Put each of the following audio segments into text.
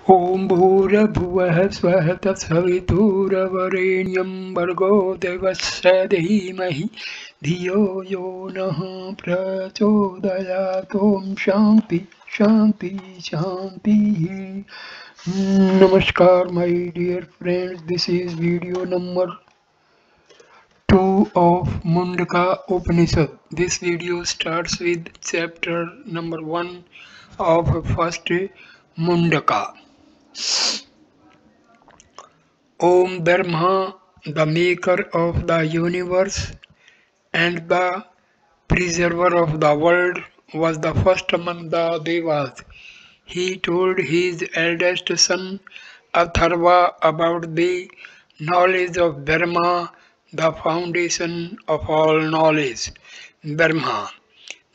Om Bhurabhuvah Svah Tatsavituravareniam Bhargo Devasya Dhimahi Dhiyo Yo Nah Prachodayat. Om Shanti Shanti Shanti. Namaskar my dear friends, this is video number 2 of Mundaka Upanishad. This video starts with chapter number 1 of first Mundaka. Om Brahma, the maker of the universe and the preserver of the world, was the first among the Devas. He told his eldest son Atharva about the knowledge of Brahma, the foundation of all knowledge. Brahma,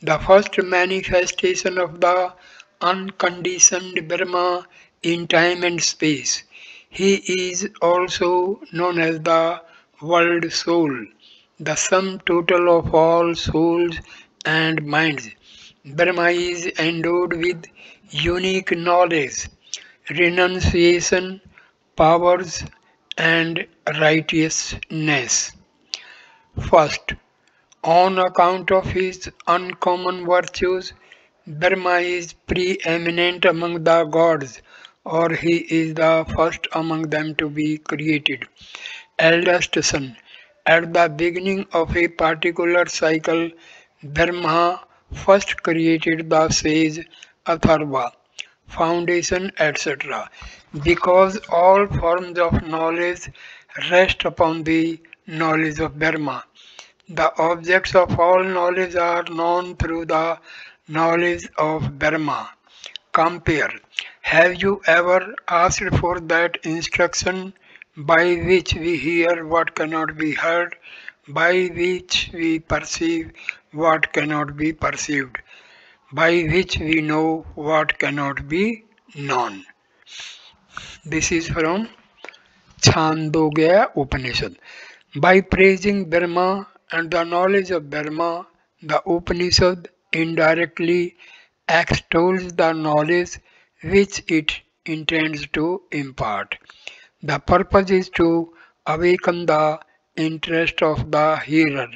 the first manifestation of the unconditioned Brahma in time and space. He is also known as the world soul, the sum total of all souls and minds. Brahma is endowed with unique knowledge, renunciation, powers, and righteousness. First, on account of his uncommon virtues, Brahma is preeminent among the gods, or he is the first among them to be created. Eldest son, at the beginning of a particular cycle, Brahma first created the sage Atharva, foundation, etc. Because all forms of knowledge rest upon the knowledge of Brahma. The objects of all knowledge are known through the knowledge of Brahma. Compare. Have you ever asked for that instruction by which we hear what cannot be heard, by which we perceive what cannot be perceived, by which we know what cannot be known? This is from Chandogya Upanishad. By praising Brahma and the knowledge of Brahma, the Upanishad indirectly extols the knowledge which it intends to impart. The purpose is to awaken the interest of the hearer.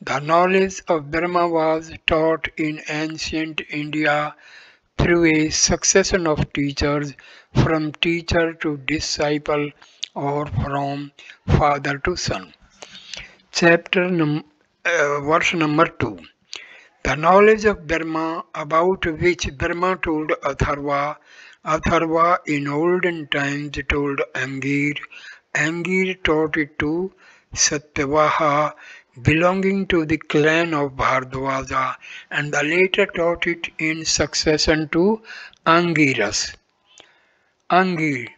The knowledge of Brahma was taught in ancient India through a succession of teachers, from teacher to disciple or from father to son. Verse number 2. The knowledge of Brahma about which Brahma told Atharva, Atharva in olden times told Angir, Angir taught it to Satyavaha, belonging to the clan of Bhardwaja, and the later taught it in succession to Angiras. Angir,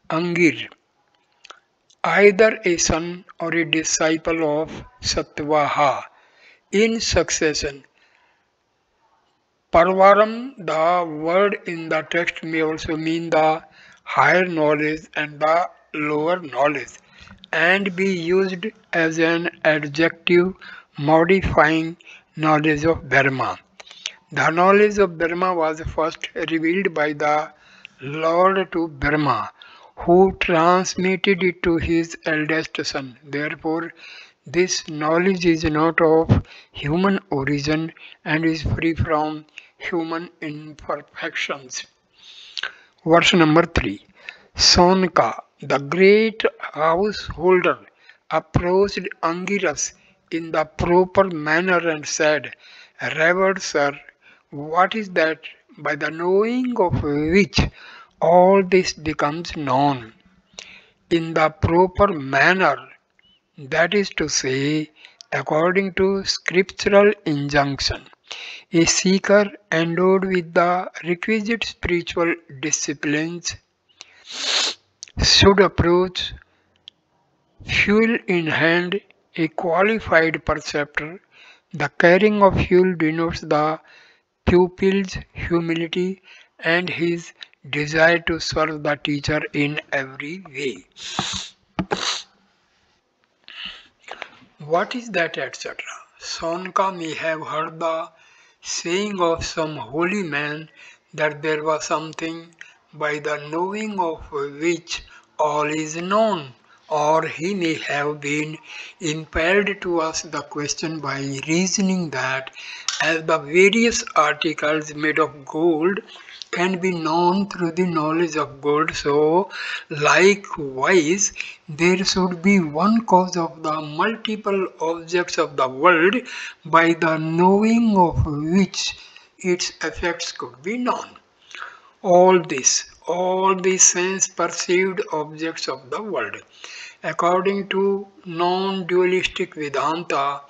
Angir, either a son or a disciple of Satyavaha, in succession. Parvaram, the word in the text, may also mean the higher knowledge and the lower knowledge, and be used as an adjective modifying knowledge of Brahma. The knowledge of Brahma was first revealed by the Lord to Brahma, who transmitted it to his eldest son. Therefore, this knowledge is not of human origin and is free from human imperfections. Verse number 3. Saunaka, the great householder, approached Angiras in the proper manner and said, Revered sir, what is that by the knowing of which all this becomes known? In the proper manner, that is to say, according to scriptural injunction. A seeker endowed with the requisite spiritual disciplines should approach, fuel in hand, a qualified preceptor. The carrying of fuel denotes the pupil's humility and his desire to serve the teacher in every way. What is that, etc.? Saunaka may have heard the saying of some holy man that there was something by the knowing of which all is known. Or he may have been impelled to ask the question by reasoning that as the various articles made of gold can be known through the knowledge of gold, so likewise there should be one cause of the multiple objects of the world by the knowing of which its effects could be known. All these sense perceived objects of the world. According to non-dualistic Vedanta,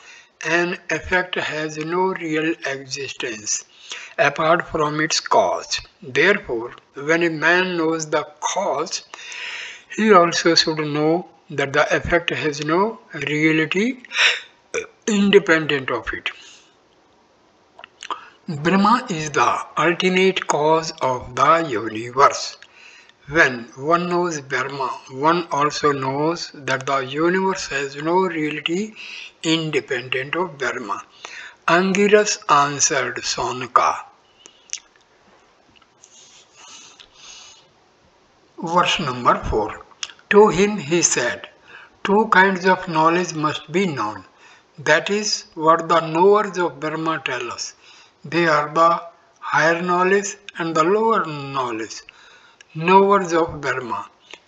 an effect has no real existence apart from its cause. Therefore, when a man knows the cause, he also should know that the effect has no reality independent of it. Brahma is the ultimate cause of the universe. When one knows Brahma, one also knows that the universe has no reality independent of Brahma. Angiras answered Saunaka. Verse number 4. To him he said, two kinds of knowledge must be known. That is what the knowers of Brahma tell us. They are the higher knowledge and the lower knowledge. Knowers of Brahma,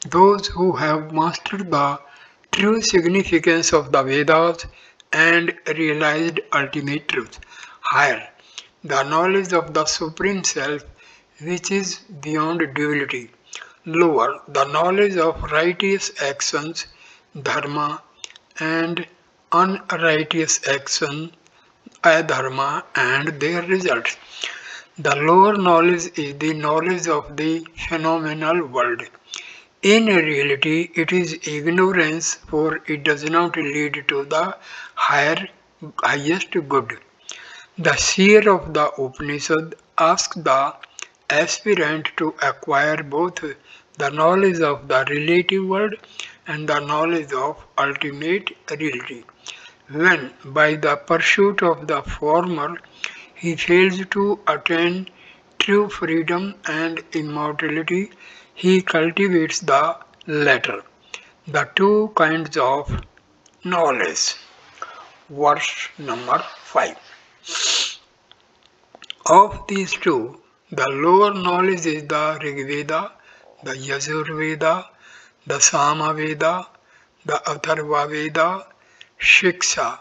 those who have mastered the true significance of the Vedas and realized ultimate truth. Higher, the knowledge of the Supreme Self, which is beyond duality. Lower, the knowledge of righteous actions, dharma, and unrighteous action, adharma, and their results. The lower knowledge is the knowledge of the phenomenal world. In reality, it is ignorance, for it does not lead to the highest good. The seer of the Upanishad asks the aspirant to acquire both the knowledge of the relative world and the knowledge of ultimate reality. When, by the pursuit of the former, he fails to attain true freedom and immortality, he cultivates the latter. The two kinds of knowledge. Verse number 5. Of these two, the lower knowledge is the Rig Veda, the Yajur Veda, the Sama Veda, the Atharva Veda, Shiksha,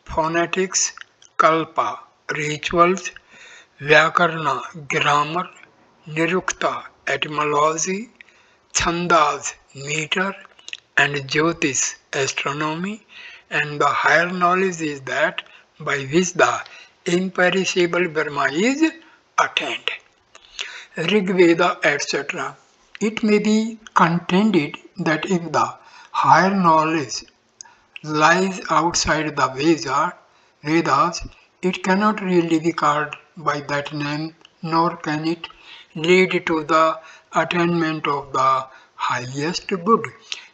phonetics, Kalpa, rituals, Vyakarna, grammar, Nirukta, etymology, Chandas, meter, and Jyotish, astronomy, and the higher knowledge is that by which the imperishable Brahma is attained. Rig Veda, etc. It may be contended that if the higher knowledge lies outside the Vedas, it cannot really be called by that name, nor can it lead to the attainment of the highest good.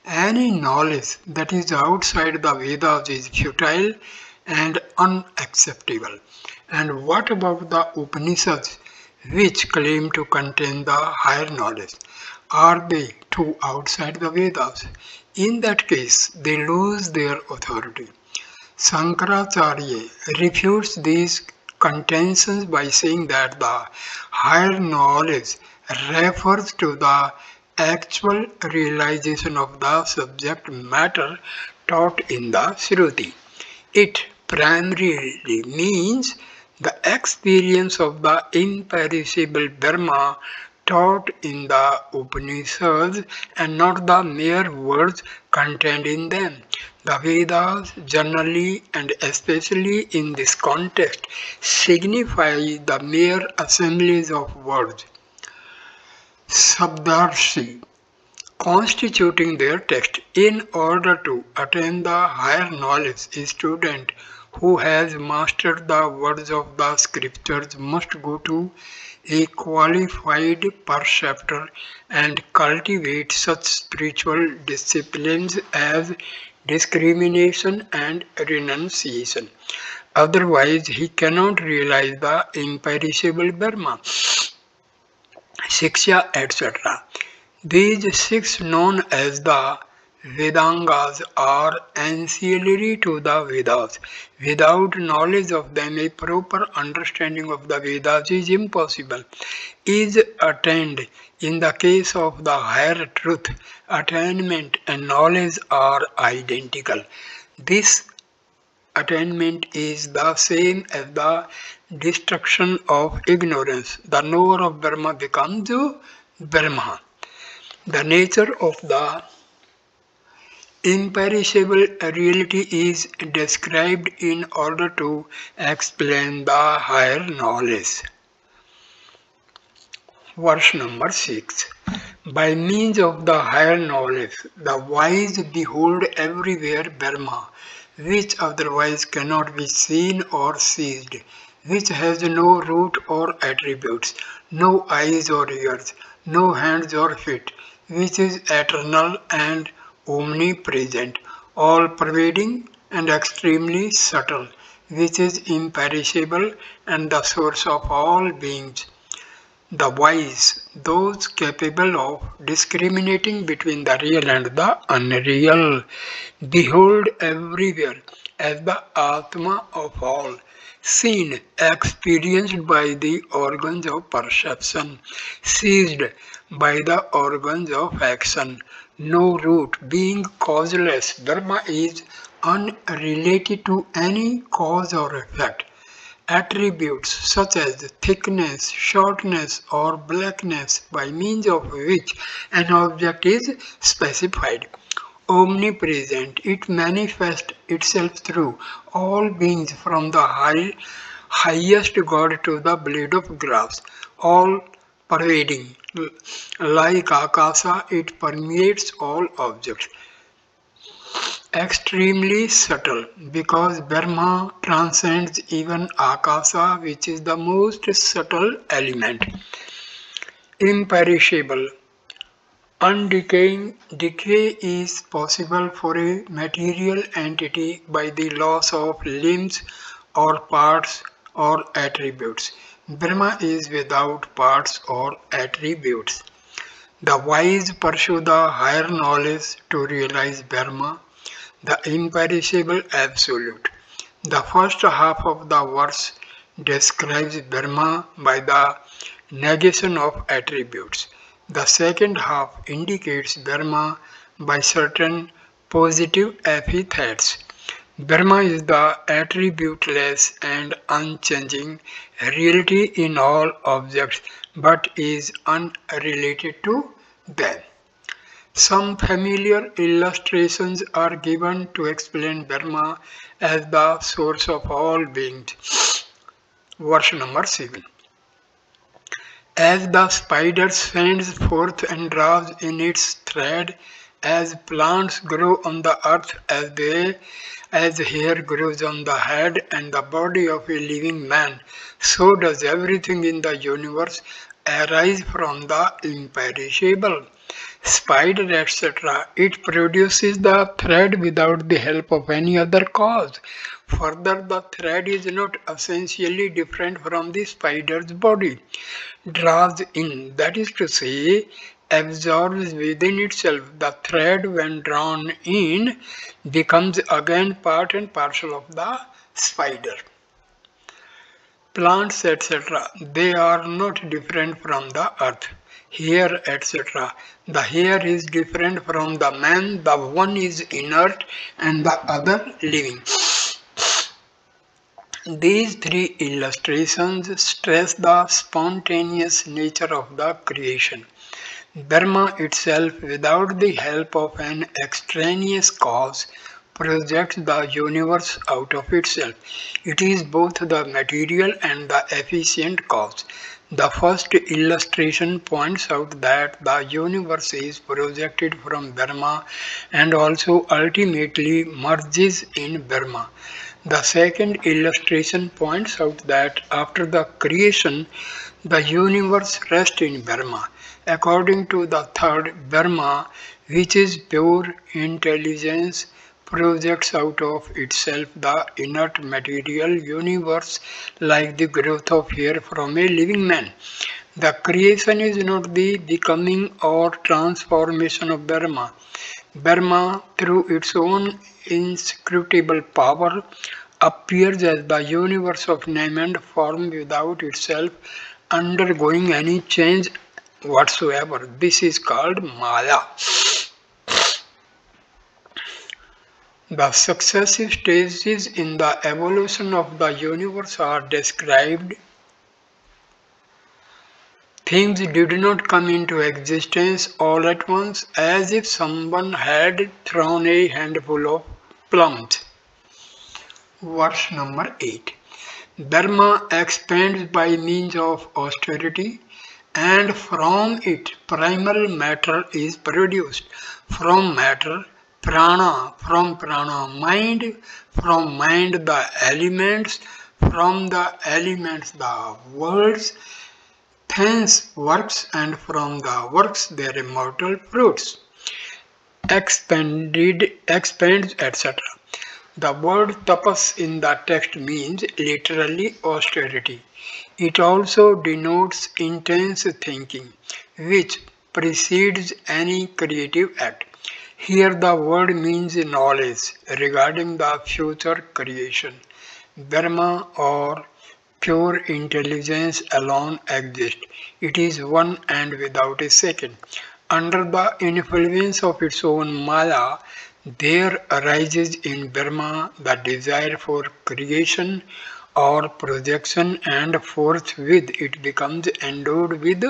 Any knowledge that is outside the Vedas is futile and unacceptable. And what about the Upanishads, which claim to contain the higher knowledge? Are they too outside the Vedas? In that case, they lose their authority. Shankaracharya refutes these contentions by saying that the higher knowledge refers to the actual realization of the subject matter taught in the Shruti. It primarily means the experience of the imperishable Brahma taught in the Upanishads and not the mere words contained in them. The Vedas generally and especially in this context signify the mere assemblies of words, sabdarshi, constituting their text. In order to attain the higher knowledge, a student who has mastered the words of the scriptures must go to a qualified preceptor and cultivate such spiritual disciplines as discrimination and renunciation. Otherwise, he cannot realize the imperishable Brahma. Shiksha, etc. These six, known as the Vedangas, are ancillary to the Vedas. Without knowledge of them, a proper understanding of the Vedas is impossible. Is attained in the case of the higher truth, attainment and knowledge are identical. This attainment is the same as the destruction of ignorance. The knower of Brahma becomes Brahma. The nature of the imperishable reality is described in order to explain the higher knowledge. Verse number 6. By means of the higher knowledge, the wise behold everywhere Brahma, which otherwise cannot be seen or seized, which has no root or attributes, no eyes or ears, no hands or feet, which is eternal and omnipresent, all pervading and extremely subtle, which is imperishable and the source of all beings. The wise, those capable of discriminating between the real and the unreal, behold everywhere as the Atma of all, seen, experienced by the organs of perception, seized by the organs of action. No root, being causeless, Brahma is unrelated to any cause or effect. Attributes such as thickness, shortness, or blackness by means of which an object is specified. Omnipresent, it manifests itself through all beings from the highest God to the blade of grass, all pervading. Like Akasa, it permeates all objects. Extremely subtle, because Brahma transcends even Akasa, which is the most subtle element. Imperishable. Undecaying decay is possible for a material entity by the loss of limbs or parts or attributes. Brahma is without parts or attributes. The wise pursue the higher knowledge to realize Brahma, the imperishable absolute. The first half of the verse describes Brahma by the negation of attributes. The second half indicates Brahma by certain positive epithets. Brahma is the attributeless and unchanging reality in all objects, but is unrelated to them. Some familiar illustrations are given to explain Brahma as the source of all beings. Verse number 7. As the spider sends forth and draws in its thread, as plants grow on the earth, as hair grows on the head and the body of a living man, so does everything in the universe arise from the imperishable. Spider, etc. It produces the thread without the help of any other cause. Further, the thread is not essentially different from the spider's body. Draws in, that is to say, absorbs within itself. The thread, when drawn in, becomes again part and parcel of the spider. Plants, etc., they are not different from the earth. Hair, etc. The hair is different from the man, the one is inert and the other living. These three illustrations stress the spontaneous nature of the creation. Brahma itself, without the help of an extraneous cause, projects the universe out of itself. It is both the material and the efficient cause. The first illustration points out that the universe is projected from Brahma and also ultimately merges in Brahma. The second illustration points out that after the creation, the universe rests in Brahma. According to the third, Brahma, which is pure intelligence, projects out of itself the inert material universe like the growth of hair from a living man. The creation is not the becoming or transformation of Brahma. Brahma, through its own inscrutable power, appears as the universe of name and form without itself undergoing any change whatsoever. This is called Maya. The successive stages in the evolution of the universe are described. Things did not come into existence all at once, as if someone had thrown a handful of plums. Verse number 8. Dharma expands by means of austerity, and from it primal matter is produced. From matter, prana, from prana, mind, from mind the elements, from the elements the worlds, thence works, and from the works their immortal fruits. Expanded, expands, etc. The word tapas in the text means literally austerity. It also denotes intense thinking, which precedes any creative act. Here the word means knowledge regarding the future creation. Brahma or pure intelligence alone exists. It is one and without a second. Under the influence of its own Maya, there arises in Brahma the desire for creation or projection, and forthwith it becomes endowed with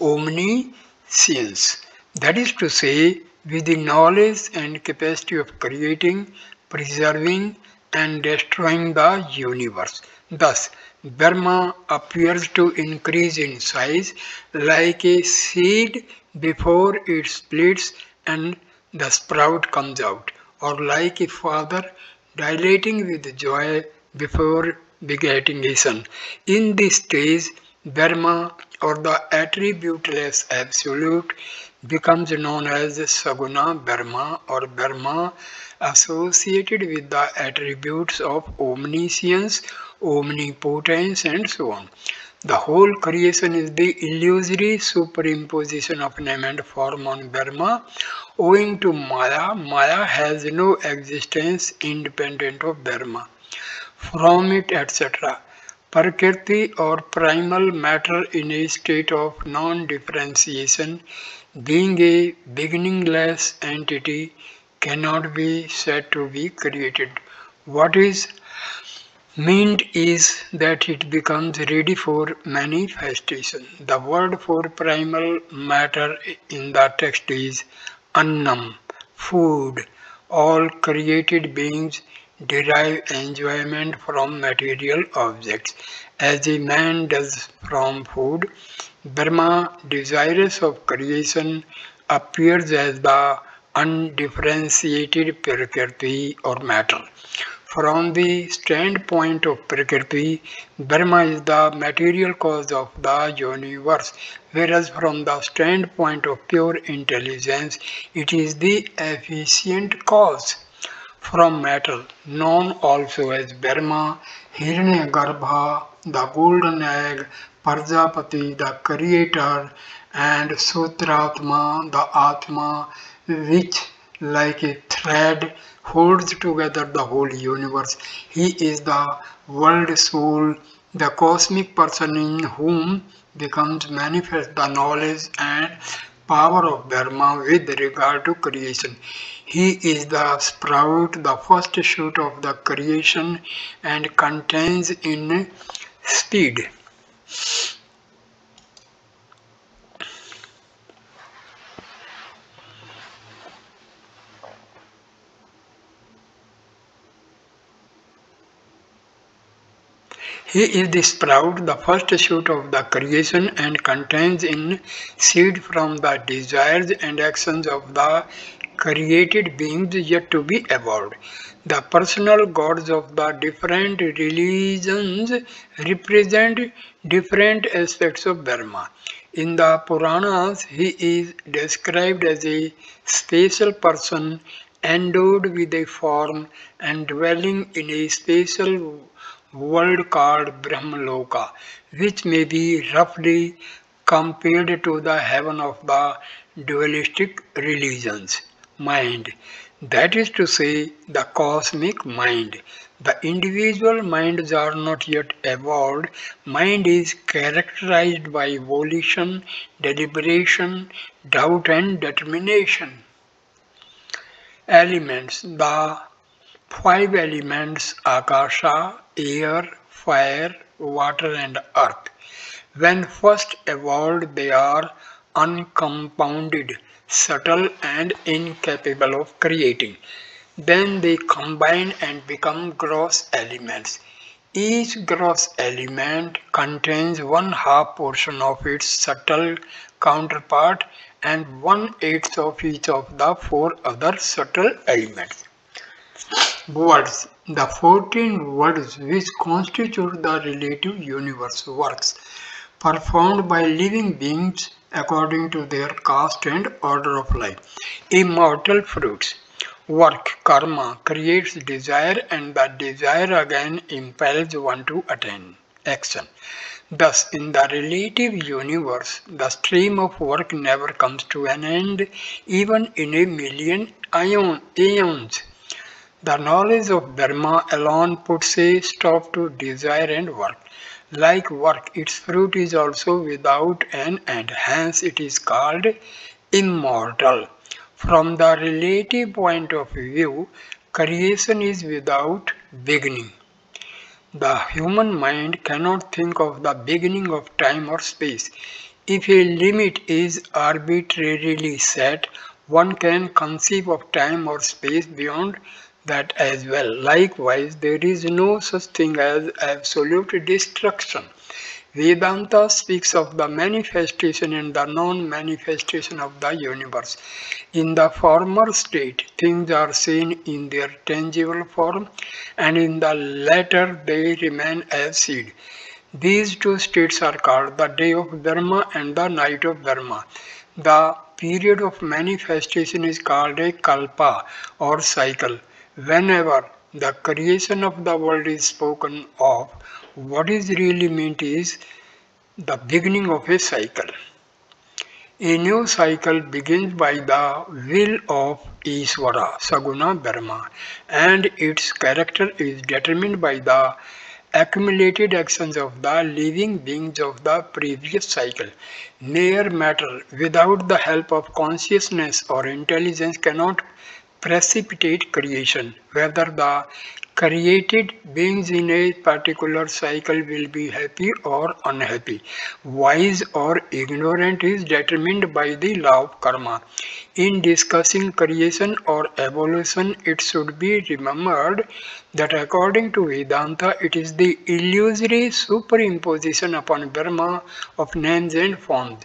omniscience. That is to say, with the knowledge and capacity of creating, preserving, and destroying the universe. Thus, Brahma appears to increase in size like a seed before it splits and the sprout comes out, or like a father dilating with joy before begetting a son. In this stage, Brahma, or the attributeless absolute, becomes known as Saguna Brahma, or Brahma associated with the attributes of omniscience, omnipotence, and so on. The whole creation is the illusory superimposition of name and form on Brahma. Owing to Maya, Maya has no existence independent of Brahma. From it, etc. Prakriti, or primal matter in a state of non-differentiation, being a beginningless entity, cannot be said to be created. What is meant is that it becomes ready for manifestation. The word for primal matter in the text is annam, food. All created beings derive enjoyment from material objects, as a man does from food. Brahma, desirous of creation, appears as the undifferentiated Prakriti or matter. From the standpoint of Prakriti, Brahma is the material cause of the universe, whereas from the standpoint of pure intelligence, it is the efficient cause. From matter, known also as Brahma, Hiranyagarbha, the golden egg, Prajapati, the creator, and Sutratma, the Atma, which, like a thread, holds together the whole universe. He is the world soul, the cosmic person in whom becomes manifest the knowledge and power of Brahma with regard to creation. He is the sprout, the first shoot of the creation, and contains in speed. He is the sprout, the first shoot of the creation, and contains in seed from the desires and actions of the created beings yet to be evolved. The personal gods of the different religions represent different aspects of Brahma. In the Puranas, he is described as a special person endowed with a form and dwelling in a special world called Brahmaloka, which may be roughly compared to the heaven of the dualistic religions. Mind, that is to say, the cosmic mind. The individual minds are not yet evolved. Mind is characterized by volition, deliberation, doubt, and determination. Elements, the five elements Akasha, air, fire, water, and earth. When first evolved, they are uncompounded, subtle, and incapable of creating. Then they combine and become gross elements. Each gross element contains one half portion of its subtle counterpart and one-eighth of each of the four other subtle elements. Words. The 14 words which constitute the relative universe works performed by living beings according to their caste and order of life. Immortal fruits. Work, karma, creates desire and the desire again impels one to attain action. Thus, in the relative universe, the stream of work never comes to an end, even in a million aeons. The knowledge of Brahma alone puts a stop to desire and work. Like work, its fruit is also without an end, hence it is called immortal. From the relative point of view, creation is without beginning. The human mind cannot think of the beginning of time or space. If a limit is arbitrarily set, one can conceive of time or space beyond that as well. Likewise, there is no such thing as absolute destruction. Vedanta speaks of the manifestation and the non-manifestation of the universe. In the former state, things are seen in their tangible form, and in the latter they remain as seed. These two states are called the day of Dharma and the night of Dharma. The period of manifestation is called a kalpa or cycle. Whenever the creation of the world is spoken of, what is really meant is the beginning of a cycle. A new cycle begins by the will of Ishvara, Saguna Brahma, and its character is determined by the accumulated actions of the living beings of the previous cycle. Mere matter without the help of consciousness or intelligence cannot precipitate creation. Whether the created beings in a particular cycle will be happy or unhappy, wise or ignorant is determined by the law of karma. In discussing creation or evolution, it should be remembered that according to Vedanta, it is the illusory superimposition upon Brahma of names and forms.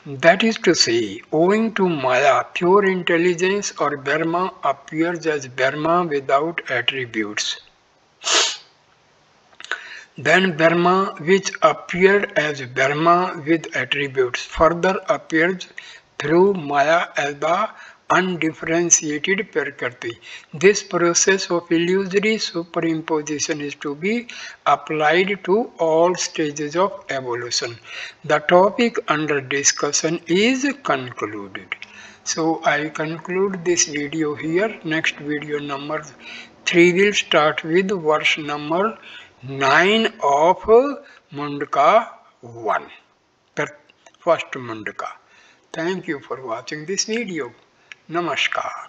That is to say, owing to Maya, pure intelligence or Brahma appears as Brahma without attributes. Then Brahma, which appeared as Brahma with attributes, further appears through Maya as the undifferentiated Prakriti. This process of illusory superimposition is to be applied to all stages of evolution. The topic under discussion is concluded. So I conclude this video here. Next video number 3 will start with verse number 9 of Mundaka 1. First Mundaka. Thank you for watching this video. Namaskar.